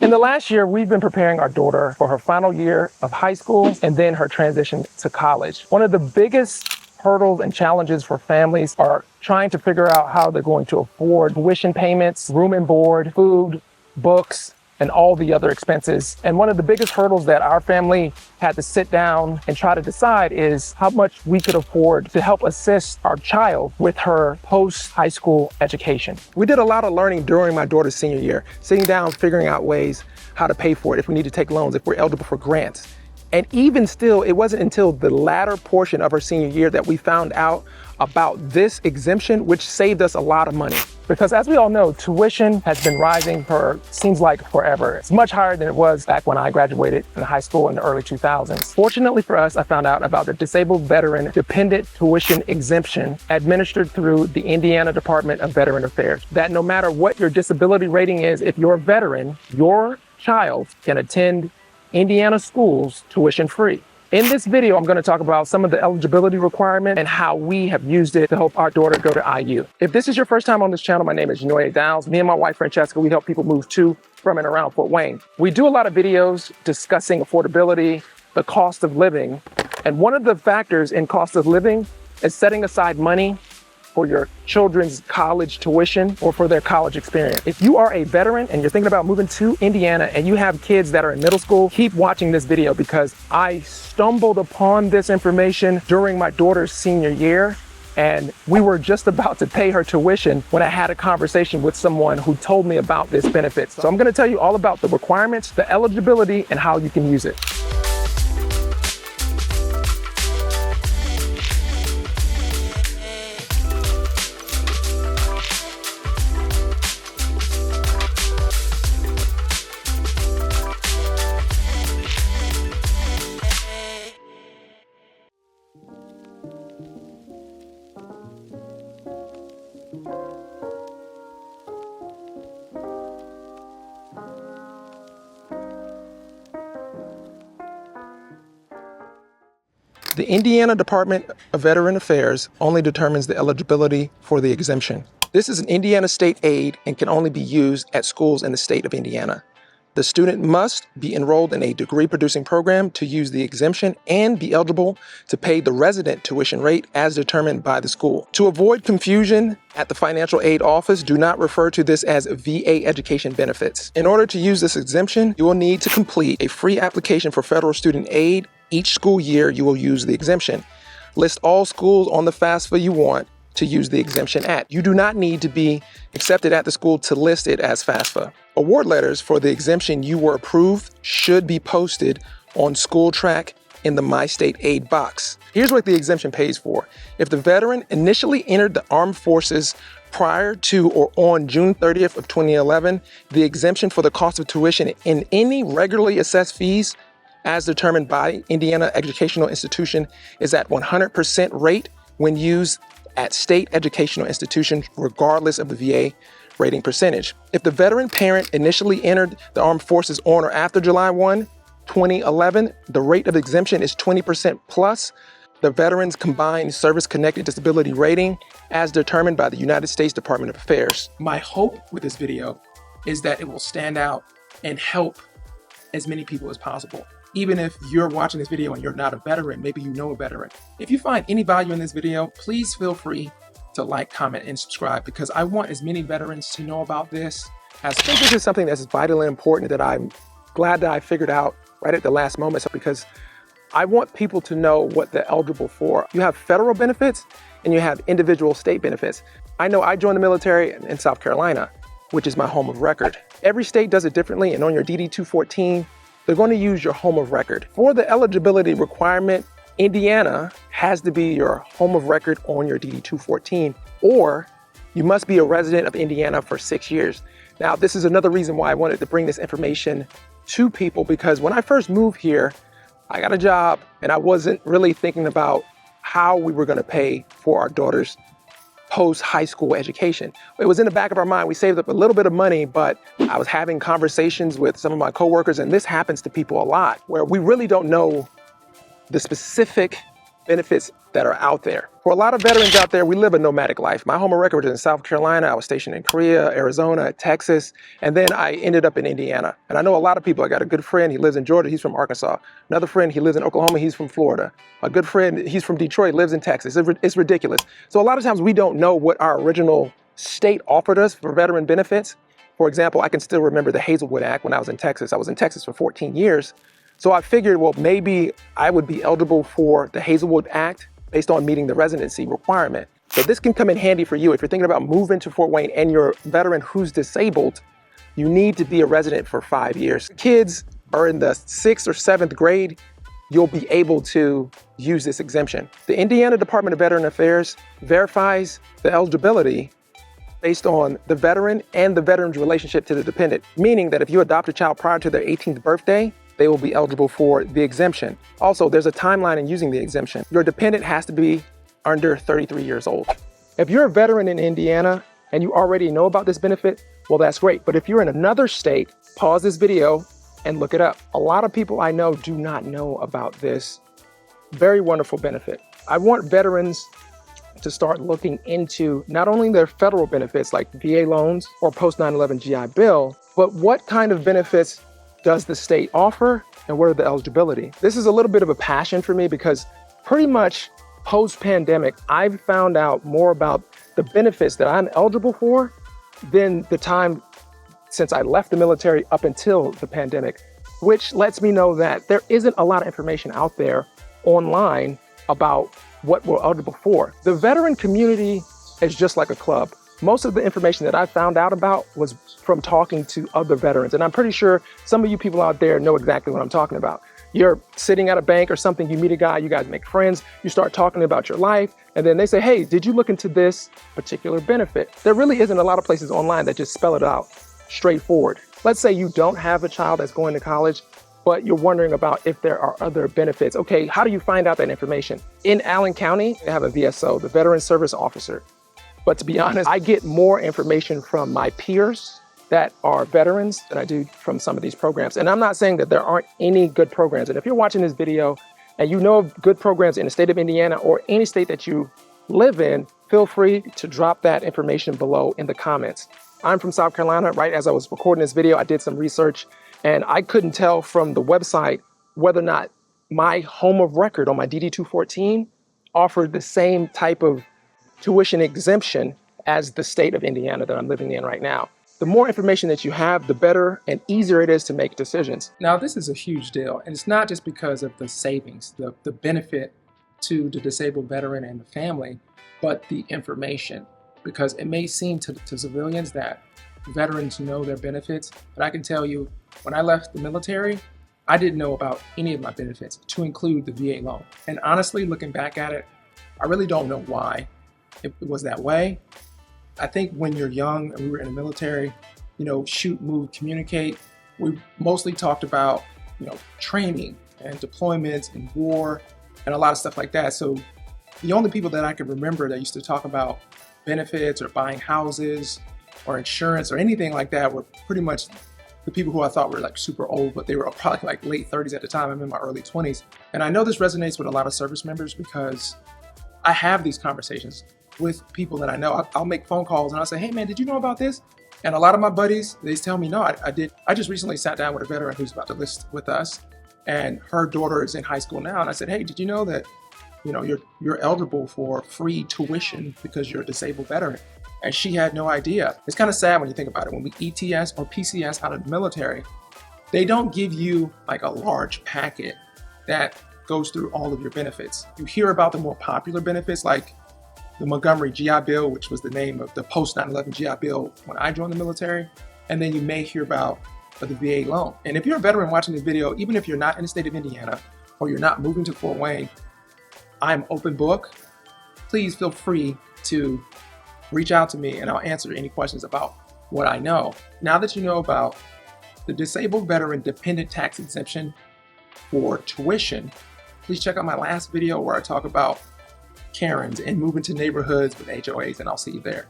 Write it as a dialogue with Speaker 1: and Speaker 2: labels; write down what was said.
Speaker 1: In the last year, we've been preparing our daughter for her final year of high school and then her transition to college. One of the biggest hurdles and challenges for families are trying to figure out how they're going to afford tuition payments, room and board, food, books, and all the other expenses. And one of the biggest hurdles that our family had to sit down and try to decide is how much we could afford to help assist our child with her post-high school education. We did a lot of learning during my daughter's senior year, sitting down, figuring out ways how to pay for it, if we need to take loans, if we're eligible for grants. And even still, it wasn't until the latter portion of her senior year that we found out about this exemption, which saved us a lot of money. Because as we all know, tuition has been rising for, seems like forever. It's much higher than it was back when I graduated in high school in the early 2000s. Fortunately for us, I found out about the Disabled Veteran Dependent Tuition Exemption administered through the Indiana Department of Veteran Affairs. That no matter what your disability rating is, if you're a veteran, your child can attend Indiana schools tuition free. In this video, I'm going to talk about some of the eligibility requirements and how we have used it to help our daughter go to IU. If this is your first time on this channel, my name is Knowe. Me and my wife, Francesca, we help people move to, from, and around Fort Wayne. We do a lot of videos discussing affordability, the cost of living. And one of the factors in cost of living is setting aside money for your children's college tuition or for their college experience. If you are a veteran and you're thinking about moving to Indiana and you have kids that are in middle school, keep watching this video because I stumbled upon this information during my daughter's senior year. And we were just about to pay her tuition when I had a conversation with someone who told me about this benefit. So I'm going to tell you all about the requirements, the eligibility, and how you can use it. The Indiana Department of Veteran Affairs only determines the eligibility for the exemption. This is an Indiana state aid and can only be used at schools in the state of Indiana. The student must be enrolled in a degree-producing program to use the exemption and be eligible to pay the resident tuition rate as determined by the school. To avoid confusion at the financial aid office, do not refer to this as VA education benefits. In order to use this exemption, you will need to complete a free application for federal student aid. Each school year, you will use the exemption. List all schools on the FAFSA you want to use the exemption at. You do not need to be accepted at the school to list it as FAFSA. Award letters for the exemption you were approved should be posted on School Track in the My State Aid box. Here's what the exemption pays for. If the veteran initially entered the armed forces prior to or on June 30th of 2011, the exemption for the cost of tuition in any regularly assessed fees as determined by Indiana Educational Institution is at 100% rate when used at state educational institutions, regardless of the VA rating percentage. If the veteran parent initially entered the armed forces on or after July 1, 2011, the rate of exemption is 20% plus the veteran's combined service-connected disability rating as determined by the United States Department of Affairs. My hope with this video is that it will stand out and help as many people as possible. Even if you're watching this video and you're not a veteran, maybe you know a veteran. If you find any value in this video, please feel free to like, comment, and subscribe because I want as many veterans to know about this. I think this is something that's vitally important that I'm glad that I figured out right at the last moment because I want people to know what they're eligible for. You have federal benefits and you have individual state benefits. I know I joined the military in South Carolina, which is my home of record. Every state does it differently, and on your DD 214, they're going to use your home of record. For the eligibility requirement, Indiana has to be your home of record on your DD 214, or you must be a resident of Indiana for 6 years. Now, this is another reason why I wanted to bring this information to people, because when I first moved here, I got a job and I wasn't really thinking about how we were going to pay for our daughter's post-high school education. It was in the back of our mind. We saved up a little bit of money, but I was having conversations with some of my coworkers, and this happens to people a lot, where we really don't know the specific benefits that are out there. For a lot of veterans out there, we live a nomadic life. My home of record was in South Carolina. I was stationed in Korea, Arizona, Texas, and then I ended up in Indiana. And I know a lot of people. I got a good friend, he lives in Georgia, he's from Arkansas. Another friend, he lives in Oklahoma, he's from Florida. A good friend, he's from Detroit, lives in Texas. It's ridiculous. So a lot of times we don't know what our original state offered us for veteran benefits. For example, I can still remember the Hazelwood Act when I was in Texas. I was in Texas for 14 years. So I figured, well, maybe I would be eligible for the Hazelwood Act based on meeting the residency requirement. So this can come in handy for you. If you're thinking about moving to Fort Wayne and you're a veteran who's disabled, you need to be a resident for 5 years. Kids are in the 6th or 7th grade, you'll be able to use this exemption. The Indiana Department of Veteran Affairs verifies the eligibility based on the veteran and the veteran's relationship to the dependent, meaning that if you adopt a child prior to their 18th birthday, they will be eligible for the exemption. Also, there's a timeline in using the exemption. Your dependent has to be under 33 years old. If you're a veteran in Indiana and you already know about this benefit, well, that's great. But if you're in another state, pause this video and look it up. A lot of people I know do not know about this very wonderful benefit. I want veterans to start looking into not only their federal benefits like VA loans or post 9/11 GI Bill, but what kind of benefits does the state offer and what are the eligibility? This is a little bit of a passion for me because pretty much post-pandemic, I've found out more about the benefits that I'm eligible for than the time since I left the military up until the pandemic, which lets me know that there isn't a lot of information out there online about what we're eligible for. The veteran community is just like a club. Most of the information that I found out about was from talking to other veterans. And I'm pretty sure some of you people out there know exactly what I'm talking about. You're sitting at a bank or something, you meet a guy, you guys make friends, you start talking about your life, and then they say, hey, did you look into this particular benefit? There really isn't a lot of places online that just spell it out straightforward. Let's say you don't have a child that's going to college, but you're wondering about if there are other benefits. Okay, how do you find out that information? In Allen County, they have a VSO, the Veteran Service Officer. But to be honest, I get more information from my peers that are veterans than I do from some of these programs. And I'm not saying that there aren't any good programs. And if you're watching this video and you know of good programs in the state of Indiana or any state that you live in, feel free to drop that information below in the comments. I'm from South Carolina. Right as I was recording this video, I did some research and I couldn't tell from the website whether or not my home of record on my DD-214 offered the same type of tuition exemption as the state of Indiana that I'm living in right now. The more information that you have, the better and easier it is to make decisions.
Speaker 2: Now, this is a huge deal, and it's not just because of the savings, the benefit to the disabled veteran and the family, but the information. Because it may seem to civilians that veterans know their benefits, but I can tell you, when I left the military, I didn't know about any of my benefits, to include the VA loan. And honestly, looking back at it, I really don't know why it was that way. I think when you're young and we were in the military, shoot, move, communicate, we mostly talked about, training and deployments and war and a lot of stuff like that. So the only people that I can remember that used to talk about benefits or buying houses or insurance or anything like that were pretty much the people who I thought were like super old, but they were probably like late 30s at the time. I'm in my early 20s. And I know this resonates with a lot of service members because I have these conversations with people that I know. I'll make phone calls and I'll say, hey man, did you know about this? And a lot of my buddies, they tell me, no, I did. I just recently sat down with a veteran who's about to list with us and her daughter is in high school now. And I said, hey, did you know that, you're eligible for free tuition because you're a disabled veteran? And she had no idea. It's kind of sad when you think about it. When we ETS or PCS out of the military, they don't give you like a large packet that goes through all of your benefits. You hear about the more popular benefits like the Montgomery GI Bill, which was the name of the post 9/11 GI Bill when I joined the military. And then you may hear about the VA loan. And if you're a veteran watching this video, even if you're not in the state of Indiana or you're not moving to Fort Wayne, I'm open book. Please feel free to reach out to me and I'll answer any questions about what I know. Now that you know about the disabled veteran dependent tax exemption for tuition, please check out my last video where I talk about Karens and moving to neighborhoods with HOAs, and I'll see you there.